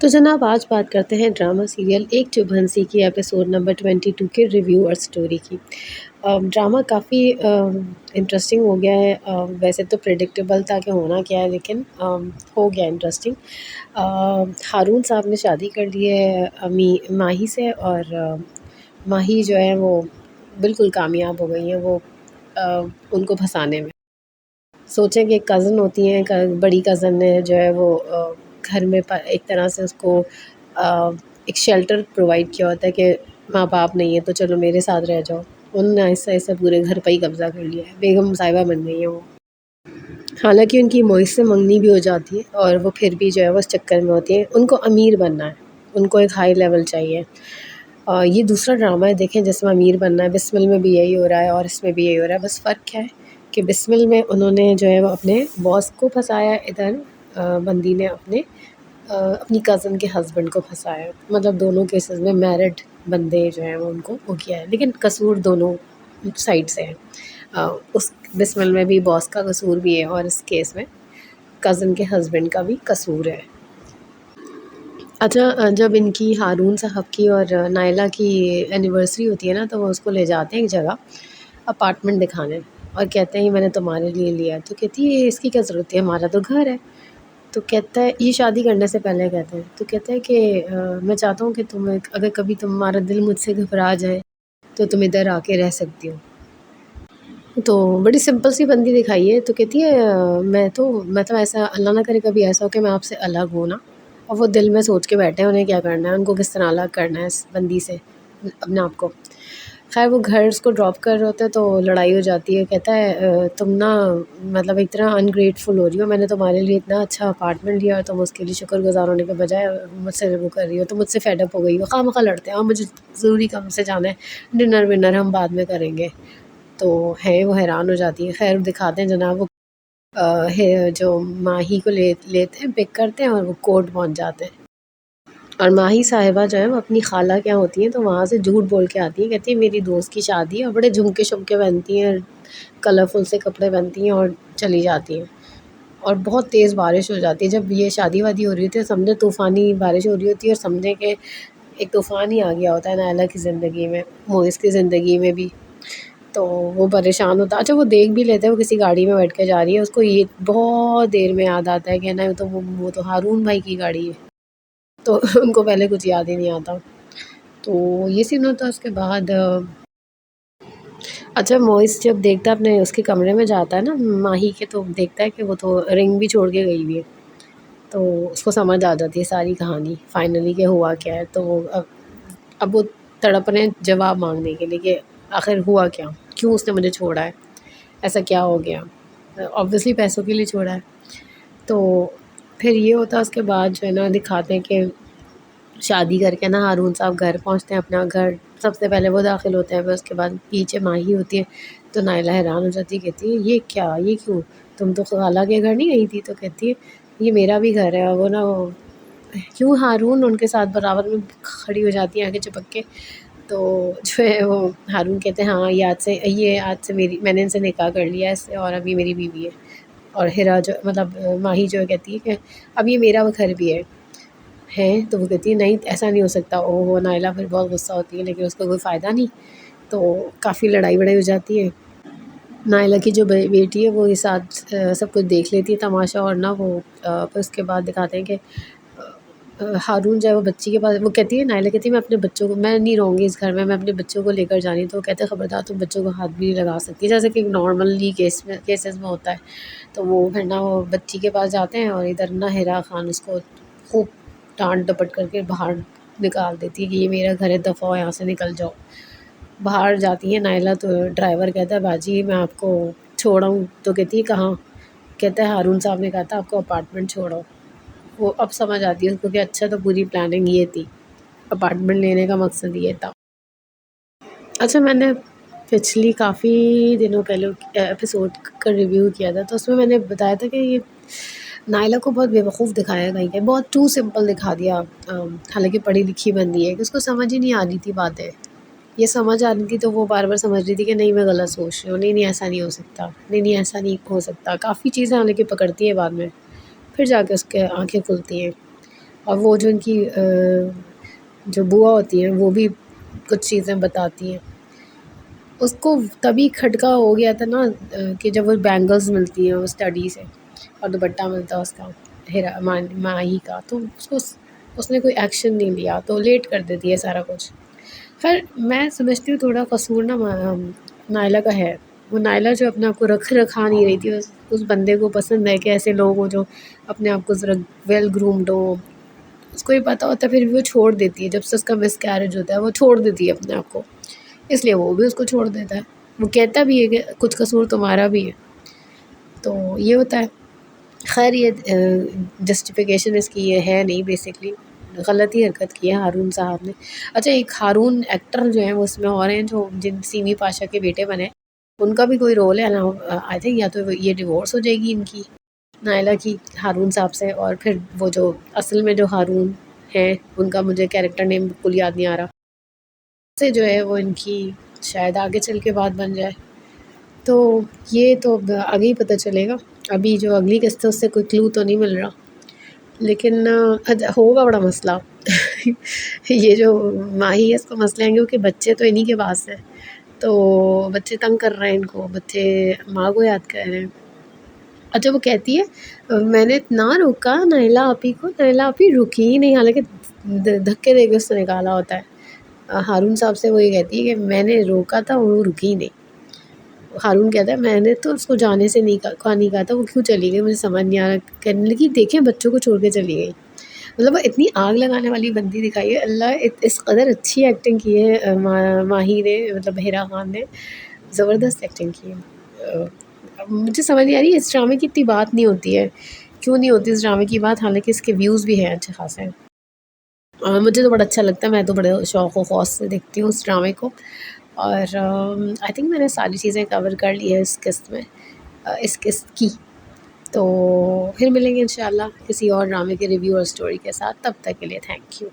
تو جناب آج بات کرتے ہیں ڈرامہ سیریل ایک چبھنسی کی ایپیسوڈ نمبر 22 کے ریویو اور سٹوری کی۔ ڈرامہ کافی انٹرسٹنگ ہو گیا ہے۔ ویسے تو پریڈکٹیبل تھا کہ ہونا کیا ہے، لیکن ہو گیا انٹرسٹنگ۔ ہارون صاحب نے شادی کر لی ہے ماہی سے، اور ماہی جو ہے وہ بالکل کامیاب ہو گئی ہیں وہ ان کو پھنسانے میں۔ سوچیں کہ ایک کزن ہوتی ہیں، بڑی کزن نے جو ہے وہ گھر میں ایک طرح سے اس کو ایک شیلٹر پرووائڈ کیا ہوتا ہے کہ ماں باپ نہیں ہے تو چلو میرے ساتھ رہ جاؤ۔ انہوں نے ایسا ایسا پورے گھر پہ ہی قبضہ کر لیا ہے، بیگم صاحبہ بن گئی ہیں وہ۔ حالانکہ ان کی معیز سے منگنی بھی ہو جاتی ہے، اور وہ پھر بھی جو ہے وہ اس چکر میں ہوتی ہیں۔ ان کو امیر بننا ہے، ان کو ایک ہائی لیول چاہیے۔ یہ دوسرا ڈرامہ ہے دیکھیں جس میں امیر بننا ہے۔ بسمل میں بھی یہی ہو رہا ہے اور اس میں بھی یہی ہو رہا ہے، بس فرق کیا ہے کہ بسمل میں انہوں نے جو ہے وہ اپنے باس کو پھنسایا، ادھر بندی نے اپنی کزن کے ہسبینڈ کو پھنسایا۔ مطلب دونوں کیسز میں میرڈ بندے جو ہیں وہ ان کو وہ کیا ہے، لیکن قصور دونوں سائڈ سے ہے۔ اس بسمل میں بھی باس کا قصور بھی ہے، اور اس کیس میں کزن کے ہسبینڈ کا بھی قصور ہے۔ اچھا، جب ان کی ہارون صاحب کی اور نائلہ کی اینیورسری ہوتی ہے نا، تو وہ اس کو لے جاتے ہیں ایک جگہ اپارٹمنٹ دکھانے، اور کہتے ہیں یہ میں نے تمہارے لیے لیا ہے۔ تو کہتی ہے اس کی کیا ضرورت ہے، ہمارا تو گھر ہے۔ تو کہتا ہے، یہ شادی کرنے سے پہلے کہتے ہیں، تو کہتا ہے کہ میں چاہتا ہوں کہ اگر کبھی تمہارا دل مجھ سے گھبرا جائے تو تم ادھر آ کے رہ سکتی ہو۔ تو بڑی سمپل سی بندی دکھائی ہے۔ تو کہتی ہے میں تو ایسا اللہ نہ کرے کبھی ایسا ہو کہ میں آپ سے الگ ہوں نا، اور وہ دل میں سوچ کے بیٹھے ہیں انہیں کیا کرنا ہے، ان کو کس طرح الگ کرنا ہے اس بندی سے اپنے آپ کو۔ خیر وہ گھر اس کو ڈراپ کر رہے ہوتے ہیں تو لڑائی ہو جاتی ہے۔ کہتا ہے تم نا مطلب اتنا انگریٹفل ہو رہی ہو، میں نے تمہارے لیے اتنا اچھا اپارٹمنٹ لیا اور تم اس کے لیے شکر گزار ہونے کے بجائے مجھ سے وہ کر رہی ہو، تو مجھ سے فیڈ اپ ہو گئی ہو، خواہ مخواہ لڑتے ہیں، ہاں مجھے ضروری کم سے جانا ہے، ڈنر ونر ہم بعد میں کریں گے۔ تو وہ حیران ہو جاتی ہے۔ خیر دکھاتے ہیں جناب وہ جو ماہی کو لیتے ہیں، پک کرتے ہیں اور وہ کورٹ پہنچ جاتے ہیں، اور ماہی صاحبہ جو ہے وہ اپنی خالہ کیا ہوتی ہیں تو وہاں سے جھوٹ بول کے آتی ہیں، کہتی ہے میری دوست کی شادی ہے، اور بڑے جھمکے شمکے پہنتی ہیں، کلرفل سے کپڑے پہنتی ہیں اور چلی جاتی ہیں۔ اور بہت تیز بارش ہو جاتی ہے جب یہ شادی وادی ہو رہی ہوتی ہے، سمجھے طوفانی بارش ہو رہی ہوتی ہے، اور سمجھے کہ ایک طوفان ہی آ گیا ہوتا ہے نائلہ کی زندگی میں، موئز کی زندگی میں بھی۔ تو وہ پریشان ہوتا ہے۔ اچھا وہ دیکھ بھی لیتے ہیں، وہ کسی گاڑی میں بیٹھ کے جا رہی ہے، اس کو یہ بہت دیر میں یاد آتا ہے کہ نہیں وہ تو ہارون بھائی کی گاڑی ہے، تو ان کو پہلے کچھ یاد ہی نہیں آتا۔ تو یہ سین ہوتا ہے۔ اس کے بعد اچھا موئس جب دیکھتا ہے اپنے اس کے کمرے میں جاتا ہے نا ماہی کے، تو دیکھتا ہے کہ وہ تو رنگ بھی چھوڑ کے گئی ہوئی ہے، تو اس کو سمجھ آ جاتی ہے ساری کہانی فائنلی کہ ہوا کیا ہے۔ تو اب وہ تڑپ رہے ہیں جواب مانگنے کے لیے کہ آخر ہوا کیا، کیوں اس نے مجھے چھوڑا ہے، ایسا کیا ہو گیا۔ آبویسلی پیسوں کے لیے چھوڑا ہے۔ تو پھر یہ ہوتا ہے، اس کے بعد جو ہے نا دکھاتے ہیں کہ شادی کر کے نا ہارون صاحب گھر پہنچتے ہیں، اپنا گھر سب سے پہلے وہ داخل ہوتے ہیں، پھر اس کے بعد پیچھے ماہی ہوتی ہے۔ تو نائلہ حیران ہو جاتی ہے، کہتی ہے یہ کیا، یہ کیوں، تم تو خالہ کے گھر نہیں گئی تھی؟ تو کہتی ہے یہ میرا بھی گھر ہے۔ وہ نا کیوں ہارون ان کے ساتھ برابر میں کھڑی ہو جاتی ہیں آگے چپک کے۔ تو جو ہے وہ ہارون کہتے ہیں ہاں یہ آج سے میں نے ان سے نکاح کر لیا ہے اس سے، اور اب یہ میری بیوی ہے۔ اور ہیرا جو مطلب ماہی جو کہتی ہے کہ اب یہ میرا گھر بھی ہے۔ تو وہ کہتی ہے نہیں ایسا نہیں ہو سکتا۔ وہ نائلہ پھر بہت غصہ ہوتی ہے، لیکن اس کا کوئی فائدہ نہیں، تو کافی لڑائی وڑائی ہو جاتی ہے۔ نائلہ کی جو بیٹی ہے وہ یہ ساتھ سب کچھ دیکھ لیتی ہے تماشا، اور نہ وہ پھر اس کے بعد دکھاتے ہیں کہ ہارون جو ہے وہ بچی کے پاس، وہ کہتی ہے نائلہ کہتی ہے میں اپنے بچوں کو میں نہیں رہوں گی اس گھر میں اپنے بچوں کو لے کر جانی۔ تو وہ کہتے ہیں خبردار تم بچوں کو ہاتھ بھی نہیں لگا سکتی، جیسے کہ نارملی کیسز میں ہوتا ہے۔ تو وہ پھر نہ وہ بچی کے پاس جاتے ہیں، اور ادھر نہ ہیرا خان اس کو خوب ڈانٹ ڈپٹ کر کے باہر نکال دیتی ہے کہ یہ میرا گھر ہے، دفعہ ہو یہاں سے نکل جاؤ۔ باہر جاتی ہے نائلہ، تو ڈرائیور کہتا ہے باجی میں آپ کو چھوڑاؤں؟ تو کہتی ہے کہاں؟ کہتا ہے ہارون صاحب نے کہا تھا آپ کو اپارٹمنٹ چھوڑو۔ وہ اب سمجھ آتی ہے اس کو کہ اچھا تو پوری پلاننگ یہ تھی، اپارٹمنٹ لینے کا مقصد یہ تھا۔ اچھا میں نے پچھلی کافی دنوں پہلے ایپیسوڈ کا ریویو کیا تھا، تو اس میں میں نے بتایا تھا کہ یہ نائلہ کو بہت بیوقوف دکھایا گئی ہے، بہت ٹو سمپل دکھا دیا۔ حالانکہ پڑھی لکھی بندی ہے کہ اس کو سمجھ ہی نہیں آ رہی تھی باتیں، یہ سمجھ آ رہی تھی تو وہ بار بار سمجھ رہی تھی کہ نہیں میں غلط سوچ رہی ہوں، نہیں ایسا نہیں ہو سکتا، نہیں ایسا نہیں ہو سکتا۔ کافی چیزیں حالانکہ پکڑتی ہیں بعد میں، پھر جا کے اس کے آنکھیں کھلتی ہیں۔ اور وہ جو ان کی جو بوا ہوتی ہیں وہ بھی کچھ چیزیں بتاتی ہیں. اس کو تبھی کھٹکا ہو گیا تھا نا کہ جب وہ بینگلز ملتی ہیں اس اسٹڈی سے اور دوپٹہ ملتا ہے اس کا ماہی کا، تو اس نے کوئی ایکشن نہیں لیا تو لیٹ کر دیتی ہے سارا کچھ. خیر میں سمجھتی ہوں تھوڑا قصور نا نائلہ کا ہے. وہ نائلہ جو اپنے آپ کو رکھا نہیں رہی تھی، اس بندے کو پسند ہے کہ ایسے لوگ ہوں جو اپنے آپ کو ذرا ویل گرومڈ ہو. اس کو یہ پتہ ہوتا ہے پھر بھی وہ چھوڑ دیتی ہے. جب سے اس کا مس کیریج ہوتا ہے وہ چھوڑ دیتی ہے اپنے آپ کو، اس لیے وہ بھی اس کو چھوڑ دیتا ہے. وہ کہتا بھی ہے کہ کچھ قصور تمہارا بھی ہے، تو یہ ہوتا ہے. خیر یہ جسٹیفیکیشن اس کی یہ ہے نہیں، بیسکلی غلط ہی حرکت کی ہے ہارون صاحب نے. اچھا ایک ہارون ایکٹر جو ہیں وہ اس میں اور ہیں جو جن سیمی پاشا کے بیٹے بنے، ان کا بھی کوئی رول ہے نا. آئی تھنک یا تو یہ ڈیورس ہو جائے گی ان کی نائلہ کی ہارون صاحب سے، اور پھر وہ جو اصل میں جو ہارون ہیں ان کا مجھے کیریکٹر نیم بالکل یاد نہیں آ رہا سے جو ہے وہ ان کی شاید آگے چل کے بات بن جائے. تو یہ تو آگے ہی پتہ چلے گا. ابھی جو اگلی قسط ہے اس سے کوئی کلو تو نہیں مل رہا، لیکن ہوگا بڑا مسئلہ. یہ جو ماہی ہے اس کو مسئلہ ہیں کیونکہ بچے تو انہی کے پاس ہیں، تو بچے تنگ کر رہے ہیں ان کو، بچے ماں کو یاد کر رہے ہیں. اچھا وہ کہتی ہے میں نے اتنا روکا نائلہ آپی کو، نائلہ آپی رکی ہی نہیں، حالانکہ دھکے دے کے اس سے نکالا ہوتا ہے. ہارون صاحب سے وہ یہ کہتی ہے کہ میں نے روکا تھا وہ رکی ہی نہیں. ہارون کہتا ہے میں نے تو اس کو جانے سے نہیں کہا تھا، وہ کیوں چلی گئی مجھے سمجھ نہیں آ رہا. کہنے لگی دیکھیں بچوں کو چھوڑ کے چلی گئی. مطلب وہ اتنی آگ لگانے والی بندی دکھائی ہے. اللہ اس قدر اچھی ایکٹنگ کی ہے ماہی نے، مطلب بحیرہ خان نے زبردست ایکٹنگ کی ہے. مجھے سمجھ نہیں آ رہی اس ڈرامے کی اتنی بات نہیں ہوتی ہے، کیوں نہیں ہوتی اس ڈرامے کی بات، حالانکہ اس کے ویوز بھی ہیں اچھے خاصے ہیں. مجھے تو بڑا اچھا لگتا ہے، میں تو بڑے شوق و خوص سے دیکھتی ہوں اس ڈرامے کو. اور آئی تھنک میں نے ساری چیزیں کور کر لی ہے اس قسط میں، اس قسط کی. تو پھر ملیں گے انشاءاللہ کسی اور ڈرامے کے ریویو اور سٹوری کے ساتھ. تب تک کے لیے تھینک یو.